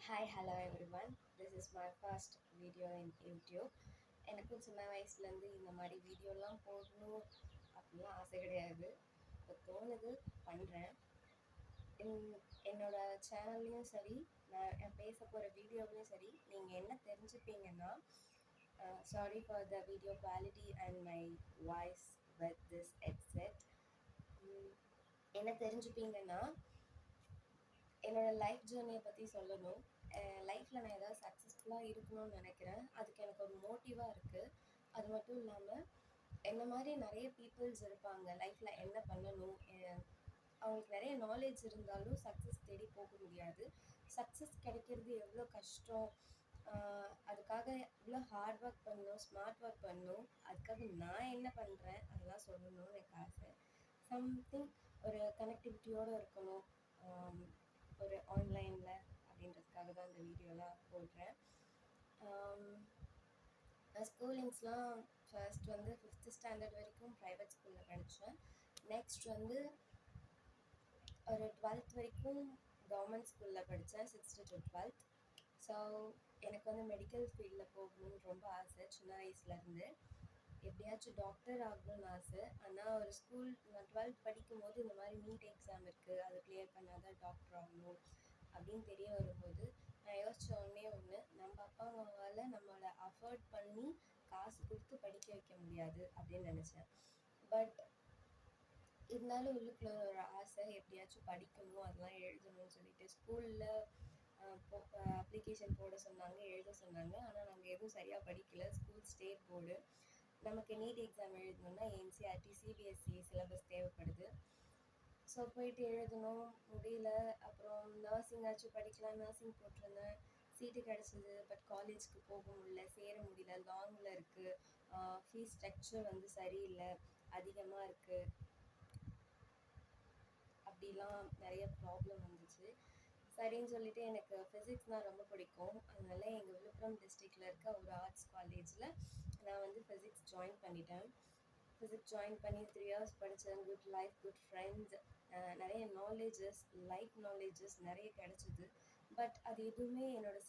Hi, hello everyone. This is my first video in YouTube. எனக்கும் சின்ன வயசுலேருந்து இந்த மாதிரி வீடியோலாம் போடணும் அப்படிலாம் ஆசை கிடையாது. இப்போ தோணுது பண்ணுறேன். என்னோட சேனல்லையும் சரி, நான் பேச போகிற வீடியோவிலையும் சரி, நீங்கள் என்ன தெரிஞ்சுப்பீங்கன்னா, sorry for the video quality and my voice with this headset. என்ன தெரிஞ்சுப்பீங்கன்னா, என்னோட லைஃப் ஜேர்னியை பற்றி சொல்லணும். லைஃப்பில் நான் ஏதாவது சக்ஸஸ்ஃபுல்லாக இருக்கணும்னு நினைக்கிறேன். அதுக்கு எனக்கு ஒரு மோட்டிவாக இருக்குது. அது மட்டும் இல்லாமல் என்ன மாதிரி நிறைய பீப்புள்ஸ் இருப்பாங்க. லைஃப்பில் என்ன பண்ணணும், அவங்களுக்கு நிறைய நாலேஜ் இருந்தாலும் சக்ஸஸ் தேடி போக முடியாது. சக்ஸஸ் கிடைக்கிறது எவ்வளோ கஷ்டம், அதுக்காக இவ்வளோ ஹார்ட் ஒர்க் பண்ணணும், ஸ்மார்ட் ஒர்க் பண்ணணும். அதுக்காக நான் என்ன பண்ணுறேன் அதெல்லாம் சொல்லணும்னு எனக்கு ஆசை. சம்திங் ஒரு கனெக்டிவிட்டியோடு இருக்கணும் ஒரு ஆன்லைனில் அப்படின்றதுக்காக தான் இந்த வீடியோலாம் போடுறேன். நான் ஸ்கூலிங்ஸ்லாம் ஃபர்ஸ்ட் வந்து 5th ஸ்டாண்டர்ட் வரைக்கும் ப்ரைவேட் ஸ்கூலில் படித்தேன். நெக்ஸ்ட் வந்து ஒரு 12th வரைக்கும் கவர்மெண்ட் ஸ்கூலில் படித்தேன், 6th to 12th. ஸோ எனக்கு வந்து மெடிக்கல் ஃபீல்டில் போகணுன்னு ரொம்ப ஆசை சின்ன வயசுலேருந்து. எப்படியாச்சும் டாக்டர் ஆகணும்னு ஆசை. ஆனால் ஒரு ஸ்கூல் நான் 12th படிக்கும்போது இந்த மாதிரி நீட் எக்ஸாம் இருக்குது, அதை கிளியர் பண்ணால் தான் டாக்டர் ஆகணும் அப்படின்னு தெரிய வரும்போது நான் யோசித்த ஒன்று, நம்ம அப்பா அம்மாவால் நம்மளை அஃபோர்ட் பண்ணி காசு கொடுத்து படிக்க வைக்க முடியாது அப்படின்னு நினச்சேன். பட் இருந்தாலும் உள்ளுக்குள்ள ஒரு ஆசை, எப்படியாச்சும் படிக்கணும், அதெல்லாம் எழுதணும்னு சொல்லிட்டு ஸ்கூலில் அப்ளிகேஷன் போட சொன்னாங்க, எழுத சொன்னாங்க. ஆனால் நாங்கள் எதுவும் சரியாக படிக்கலை. ஸ்கூல் ஸ்டேட் போர்டு, நமக்கு நீட் எக்ஸாம் எழுதணுன்னா என்சிஆர்டி சிபிஎஸ்சி சிலபஸ் தேவைப்படுது. ஸோ போயிட்டு எழுதணும், முடியல. அப்புறம் நர்சிங்காச்சும் படிக்கலாம், நர்சிங் போட்டிருந்தேன், சீட்டு கிடச்சிது. பட் காலேஜ்க்கு போக முடியல, சேர முடியல, லாங்கில் இருக்குது, ஃபீஸ் ஸ்ட்ரக்சர் வந்து சரியில்லை, அதிகமாக இருக்குது, அப்படிலாம் நிறைய ப்ராப்ளம் வந்துச்சு. சரின்னு சொல்லிட்டு எனக்கு ஃபிசிக்ஸ்னால் ரொம்ப பிடிக்கும். அதனால எங்கள் விழுப்புரம் டிஸ்ட்ரிக்டில் இருக்க ஒரு ஆர்ட்ஸ் காலேஜில் நான் வந்து ஃபிசிக்ஸ் ஜாயின் பண்ணிட்டேன். ஃபிசிக்ஸ் ஜாயின் பண்ணி 3 years படித்தேன். குட் லைஃப், குட் ஃப்ரெண்ட்ஸ், நிறைய நாலேஜஸ், லைஃப் நாலேஜஸ் நிறைய கிடச்சிது. பட் அது எதுவுமே என்னோடய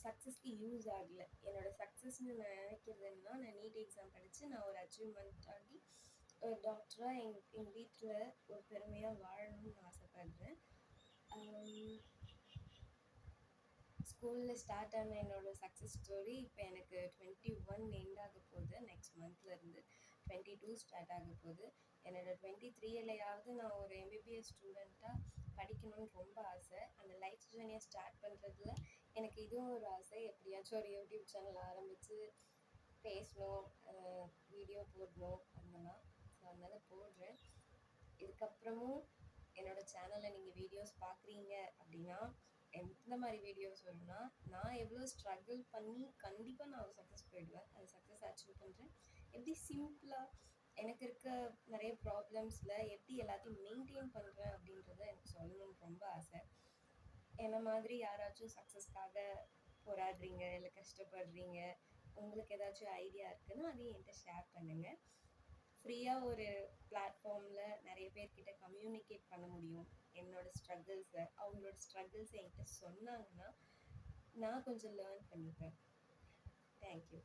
சக்ஸஸ்க்கு யூஸ் ஆகலை. என்னோடய சக்ஸஸ்ன்னு நான் நினைக்கிறது என்னன்னா, நான் நீட் எக்ஸாம் படித்து நான் ஒரு அச்சீவ்மெண்ட் ஆகி ஒரு டாக்டராக எங்கள் வீட்டில் ஒரு பெருமையாக வாழணும்னு ஆசைப்படுறேன். ஸ்கூலில் ஸ்டார்ட் ஆன என்னோடய சக்ஸஸ் ஸ்டோரி இப்போ எனக்கு 21 எண்ட் ஆக போகுது. நெக்ஸ்ட் மந்த்லேருந்து 22 ஸ்டார்ட் ஆக போகுது. என்னோடய 23 நான் ஒரு எம்பிபிஎஸ் ஸ்டூடெண்ட்டாக படிக்கணும்னு ரொம்ப ஆசை. அந்த லைஃப் ஜேர்னியை ஸ்டார்ட் பண்ணுறதுல எனக்கு இதுவும் ஒரு ஆசை. எப்படியாச்சும் ஒரு யூடியூப் சேனல் ஆரம்பித்து பேசணும், வீடியோ போடணும், அதெல்லாம். ஸோ அதனால் போடுறேன். இதுக்கப்புறமும் என்னோடய சேனலில் நீங்கள் வீடியோஸ் பார்க்குறீங்க அப்படின்னா எந்த மாதிரி வீடியோஸ் வரும்னா, நான் எவ்வளோ ஸ்ட்ரகிள் பண்ணி கண்டிப்பாக நான் ஒரு சக்ஸஸ் போயிடுவேன். அது சக்ஸஸ் அச்சீவ் பண்ணுறேன். எப்படி சிம்பிளாக எனக்கு இருக்க நிறைய ப்ராப்ளம்ஸில் எப்படி எல்லாத்தையும் மெயின்டைன் பண்ணுறேன் அப்படின்றத எனக்கு சொல்லணும்னு ரொம்ப ஆசை. என்ன மாதிரி யாராச்சும் சக்ஸஸ்க்காக போராடுறீங்க, இல்லை கஷ்டப்படுறீங்க, உங்களுக்கு ஏதாச்சும் ஐடியா இருக்குன்னா அதையும் என்கிட்ட ஷேர் பண்ணுங்கள். ஃப்ரீயாக ஒரு பிளாட்ஃபார்மில் நிறைய பேர்கிட்ட கம்யூனிகேட் பண்ண முடியும். என்னோடய ஸ்ட்ரகிள்ஸை, அவங்களோட ஸ்ட்ரகிள்ஸை என்கிட்ட சொன்னாங்கன்னா நான் கொஞ்சம் லேர்ன் பண்ணிப்பேன். தேங்க்யூ.